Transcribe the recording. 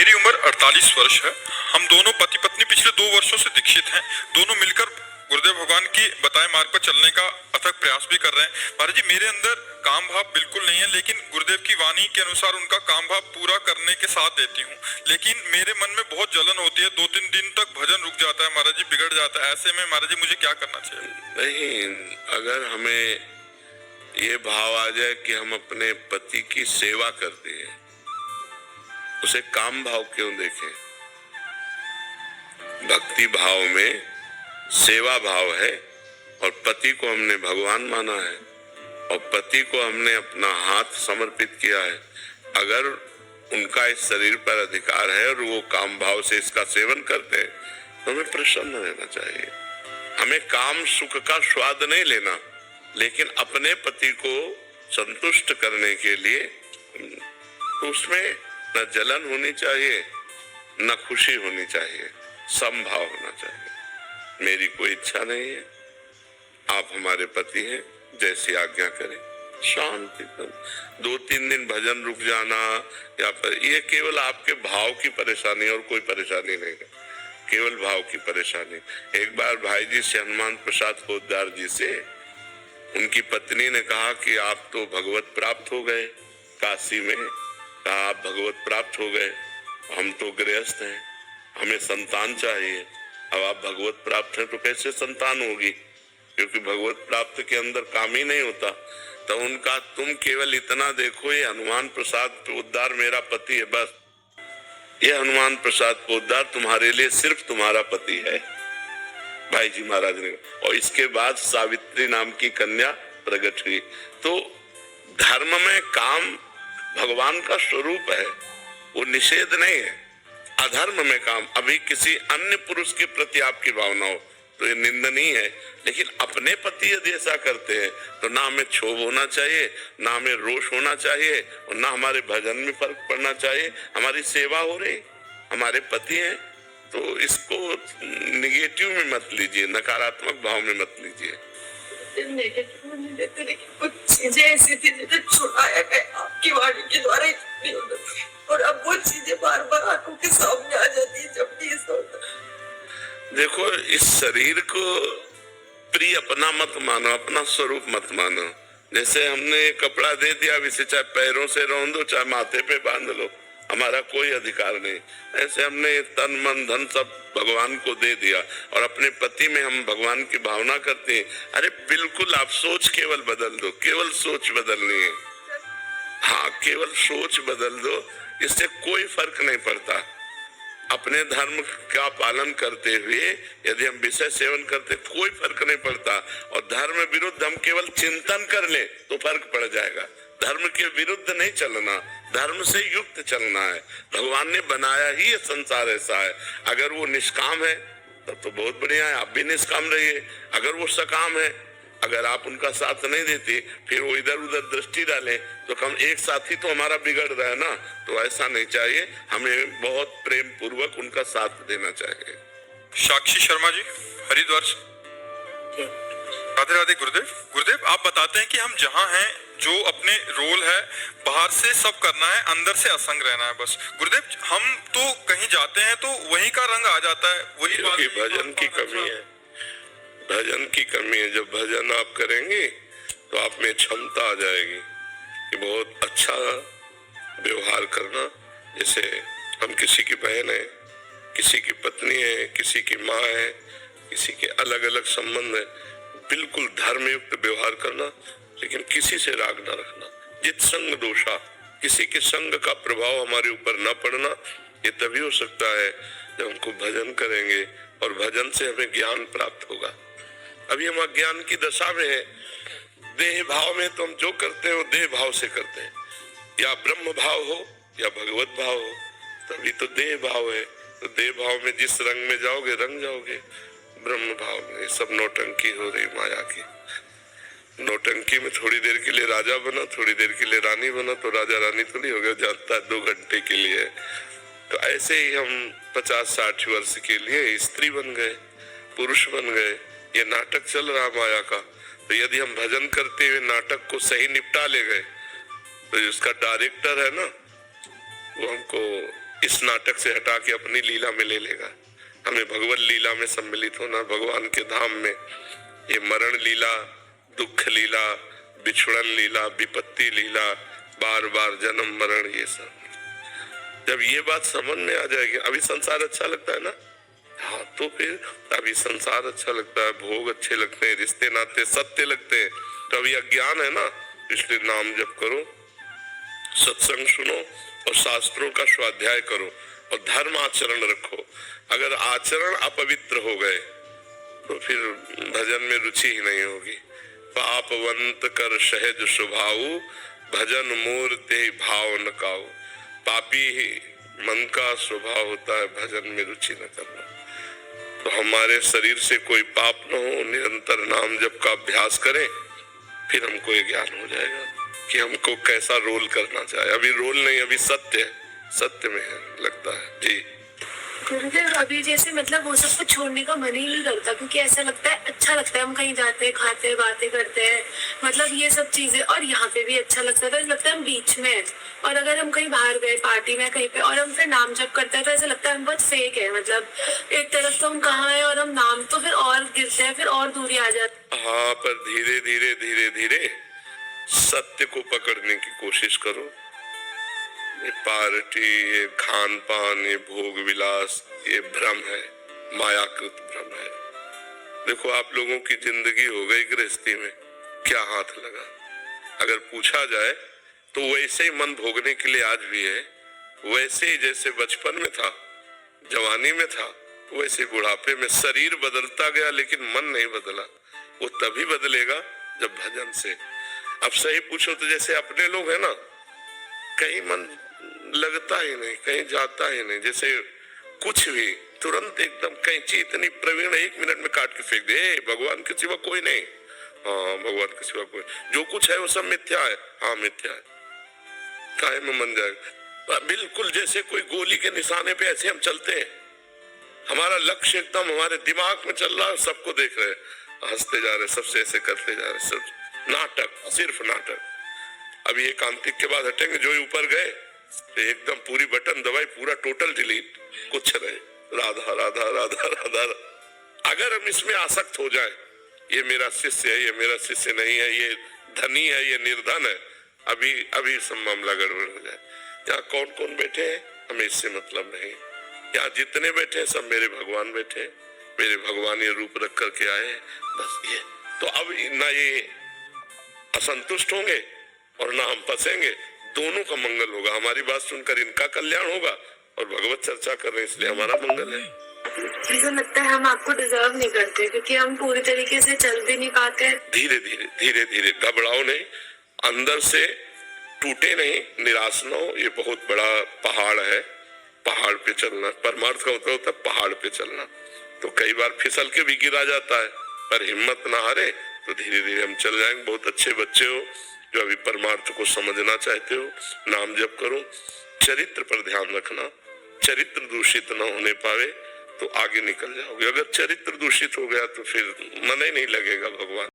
मेरी उम्र 48 वर्ष है। हम दोनों पति पत्नी पिछले 2 वर्षों से दीक्षित हैं। दोनों मिलकर गुरुदेव भगवान की बताए मार्ग पर चलने का अथक प्रयास भी कर रहे हैं। महाराज जी, मेरे अंदर काम भाव बिल्कुल नहीं है, लेकिन गुरुदेव की वाणी के अनुसार उनका काम भाव पूरा करने के साथ देती हूँ। लेकिन मेरे मन में बहुत जलन होती है। 2-3 दिन तक भजन रुक जाता है महाराज जी, बिगड़ जाता है। ऐसे में महाराज जी मुझे क्या करना चाहिए? नहीं, अगर हमें ये भाव आ जाए कि हम अपने पति की सेवा करते हैं, उसे काम भाव क्यों देखें? भक्ति भाव में सेवा भाव है और पति को हमने भगवान माना है और पति को हमने अपना हाथ समर्पित किया है। अगर उनका इस शरीर पर अधिकार है और वो काम भाव से इसका सेवन करते हैं तो हमें प्रसन्न रहना चाहिए। हमें काम सुख का स्वाद नहीं लेना, लेकिन अपने पति को संतुष्ट करने के लिए तो उसमें न जलन होनी चाहिए न खुशी होनी चाहिए, समभाव होना चाहिए। मेरी कोई इच्छा नहीं है, आप हमारे पति हैं, जैसी आज्ञा करें। शांति। 2-3 दिन भजन रुक जाना या पर ये केवल आपके भाव की परेशानी और कोई परेशानी नहीं है, केवल भाव की परेशानी। एक बार भाई जी से हनुमान प्रसाद पोद्दार जी से उनकी पत्नी ने कहा कि आप तो भगवत प्राप्त हो गए काशी में, कहा आप भगवत प्राप्त हो गए, हम तो गृहस्थ हैं, हमें संतान चाहिए। अब आप भगवत प्राप्त हैं तो कैसे संतान होगी, क्योंकि भगवत प्राप्त के अंदर काम ही नहीं होता। तो उनका तुम केवल इतना देखो, ये हनुमान प्रसाद पोद्दार मेरा पति है, बस ये हनुमान प्रसाद पोद्दार तुम्हारे लिए सिर्फ तुम्हारा पति है, भाई जी महाराज ने। और इसके बाद सावित्री नाम की कन्या प्रकट हुई। तो धर्म में काम भगवान का स्वरूप है, वो निषेध नहीं है। अधर्म में काम, अभी किसी अन्य पुरुष के प्रति आपकी भावना हो तो ये निंदनीय है, लेकिन अपने पति यदि ऐसा करते हैं तो ना हमें क्षोभ होना चाहिए, ना हमें रोष होना चाहिए और ना हमारे भजन में फर्क पड़ना चाहिए। हमारी सेवा हो रही, हमारे पति हैं, तो इसको निगेटिव में मत लीजिए, नकारात्मक भाव में मत लीजिए। नेगेटिव में नहीं लेते, लेकिन कुछ चीजें ऐसी थी जिन्हें छुड़ाया गया आपकी वाणी के द्वारा, और अब वो चीजें बार बार आंखों के सामने आ जाती है जब भी ऐसा होता है। देखो, इस शरीर को प्रिय अपना मत मानो, अपना स्वरूप मत मानो। जैसे हमने कपड़ा दे दिया, अब इसे चाहे पैरों से रौंद दो चाहे माथे पे बांध लो, हमारा कोई अधिकार नहीं। ऐसे हमने तन मन धन सब भगवान को दे दिया और अपने पति में हम भगवान की भावना करते हैं। अरे बिल्कुल, आप सोच केवल बदल दो, केवल सोच बदलनी है। हाँ, केवल सोच बदल दो, इससे कोई फर्क नहीं पड़ता। अपने धर्म का पालन करते हुए यदि हम विषय सेवन करते कोई फर्क नहीं पड़ता, और धर्म विरुद्ध हम केवल चिंतन कर ले तो फर्क पड़ जाएगा। धर्म के विरुद्ध नहीं चलना, धर्म से युक्त चलना है। भगवान ने बनाया ही ये संसार ऐसा है। अगर वो निष्काम है तब तो बहुत बढ़िया है, आप भी निष्काम रहिए। अगर वो सकाम है, अगर आप उनका साथ नहीं देते, फिर वो इधर उधर दृष्टि डालें तो कम एक साथी तो हमारा बिगड़ रहा है ना। तो ऐसा नहीं चाहिए, हमें बहुत प्रेम पूर्वक उनका साथ देना चाहिए। साक्षी शर्मा जी, हरिद्वार से। राधे राधे गुरुदेव। गुरुदेव, आप बताते हैं कि हम जहाँ हैं, जो अपने रोल है बाहर से सब करना है, अंदर से असंग रहना है बस। गुरुदेव, हम तो कहीं जाते हैं तो वहीं का रंग आ जाता है, वही बात। भजन की कमी है, भजन की कमी है। जब भजन आप करेंगे तो आप में क्षमता आ जाएगी कि बहुत अच्छा व्यवहार करना। जैसे हम किसी की बहन है, किसी की पत्नी है, किसी की माँ है, किसी के अलग अलग संबंध है, बिल्कुल धर्मयुक्त व्यवहार करना, लेकिन किसी से राग न रखना। जित संग दोषा, किसी के संग का प्रभाव हमारे ऊपर न पड़ना। ये तभी हो सकता है जब हमको भजन करेंगे और भजन से हमें ज्ञान प्राप्त होगा। अभी हम अज्ञान की दशा में है, देह भाव में तो हम जो करते हैं वो देह भाव से करते हैं, या ब्रह्म भाव हो या भगवत भाव हो, तभी तो देह भाव है। तो देह भाव में जिस रंग में जाओगे रंग जाओगे। ब्रह्म भाव में सब नौटंकी हो रही माया की। नौटंकी में थोड़ी देर के लिए राजा बना, थोड़ी देर के लिए रानी बना, तो राजा रानी तो नहीं हो गया, जानता है 2 घंटे के लिए। तो ऐसे ही हम 50-60 वर्ष के लिए स्त्री बन गए, पुरुष बन गए। ये नाटक चल रहा माया का। तो यदि हम भजन करते हुए नाटक को सही निपटा ले गए तो जिसका डायरेक्टर है ना, वो हमको इस नाटक से हटा के अपनी लीला में ले लेगा। हमें भगवत लीला में सम्मिलित होना, भगवान के धाम में। ये मरण लीला, दुख लीला, बिछड़न लीला, विपत्ति लीला, बार बार जन्म मरण, ये सब जब ये बात समझ में आ जाएगी, अभी संसार अच्छा लगता है ना, हाँ तो फिर अभी संसार अच्छा लगता है, भोग अच्छे लगते हैं, रिश्ते नाते सत्य लगते हैं, तो अभी अज्ञान है ना, इसलिए नाम जप करो, सत्संग सुनो और शास्त्रों का स्वाध्याय करो और धर्म आचरण रखो। अगर आचरण अपवित्र हो गए तो फिर भजन में रुचि ही नहीं होगी। पापवंत कर सहज स्वभाव, भजन मूर्ति भाव न काऊ। पापी ही मन का स्वभाव होता है भजन में रुचि न करना। तो हमारे शरीर से कोई पाप न हो, निरंतर नाम जप का अभ्यास करें, फिर हमको ये ज्ञान हो जाएगा कि हमको कैसा रोल करना चाहिए। अभी रोल नहीं, अभी सत्य है, सत्य में है लगता है जी। गुरुदेव अभी जैसे मतलब वो सब कुछ छोड़ने का मन ही नहीं करता, क्योंकि ऐसा लगता है, अच्छा लगता है, हम कहीं जाते हैं, खाते हैं, बातें करते हैं, मतलब ये सब चीजें, और यहाँ पे भी अच्छा लगता था, लगता है हम बीच में हैं। और अगर हम कहीं बाहर गए पार्टी में कहीं पे और हम फिर नाम जप करते हैं तो ऐसा लगता है हम बहुत फेक है, मतलब एक तरफ तो हम कहाँ है और हम नाम तो फिर और गिरते हैं, फिर और दूरी आ जाती है। हाँ, पर धीरे धीरे धीरे धीरे सत्य को पकड़ने की कोशिश करो। ये पार्टी, ये खान पान, ये भोग विलास, ये भ्रम है, मायाकृत भ्रम है। देखो आप लोगों की जिंदगी हो गई गृहस्थी में, क्या हाथ लगा? अगर पूछा जाए तो वैसे ही मन भोगने के लिए आज भी है, वैसे ही जैसे बचपन में था, जवानी में था, वैसे बुढ़ापे में। शरीर बदलता गया लेकिन मन नहीं बदला। वो तभी बदलेगा जब भजन से। अब सही पूछो तो जैसे अपने लोग हैं ना, कहीं मन लगता ही नहीं, कहीं जाता ही नहीं, जैसे कुछ भी तुरंत एकदम कैंची इतनी प्रवीण 1 मिनट में काट के फेंक दे, भगवान के सिवा कोई नहीं। हाँ, भगवान के सिवा कोई, जो कुछ है वो सब मिथ्या है। हाँ मिथ्या है, काहे में मन जाएगा। बिल्कुल जैसे कोई गोली के निशाने पे ऐसे हम चलते हैं, हमारा लक्ष्य एकदम हमारे दिमाग में चल रहा है, सबको देख रहे हैं, हंसते जा रहे, सबसे ऐसे करते जा रहे, सब नाटक, सिर्फ नाटक। अभी एकांतिक के बाद हटेंगे, जो ही ऊपर गए तो एकदम पूरी बटन दबाई, पूरा टोटल डिलीट, कुछ रहे, राधा राधा राधा राधा। अगर हम इसमें आसक्त हो जाए, ये मेरा शिष्य है, ये मेरा शिष्य नहीं है, ये धनी है, ये निर्धन है, अभी सब मामला गड़बड़ हो जाए। यहाँ कौन कौन बैठे हैं हमें इससे मतलब नहीं, यहाँ जितने बैठे हैं सब मेरे भगवान बैठे, मेरे भगवान ये रूप रख करके आए, बस ये। तो अब ना ये असंतुष्ट होंगे और ना हम फंसेंगे, दोनों का मंगल होगा। हमारी बात सुनकर इनका कल्याण होगा और भगवत चर्चा कर रहे हैं इसलिए हमारा मंगल है। मुझे लगता है हम आपको डिजर्व नहीं करते, क्योंकि हम पूरी तरीके से चल भी नहीं पाते। धीरे धीरे धीरे धीरे, घबराओ नहीं, अंदर से टूटे नहीं, निराश न हो। ये बहुत बड़ा पहाड़ है, पहाड़ पे चलना, परमार्थ का मतलब होता है पहाड़ पे चलना। तो कई बार फिसल के भी गिरा जाता है, पर हिम्मत ना हारे, तो धीरे धीरे हम चल जाएंगे। बहुत अच्छे बच्चे हो जो अभी परमार्थ को समझना चाहते हो, नाम जप करो, चरित्र पर ध्यान रखना, चरित्र दूषित न होने पावे तो आगे निकल जाओगे। अगर चरित्र दूषित हो गया तो फिर मन ही नहीं लगेगा भगवान।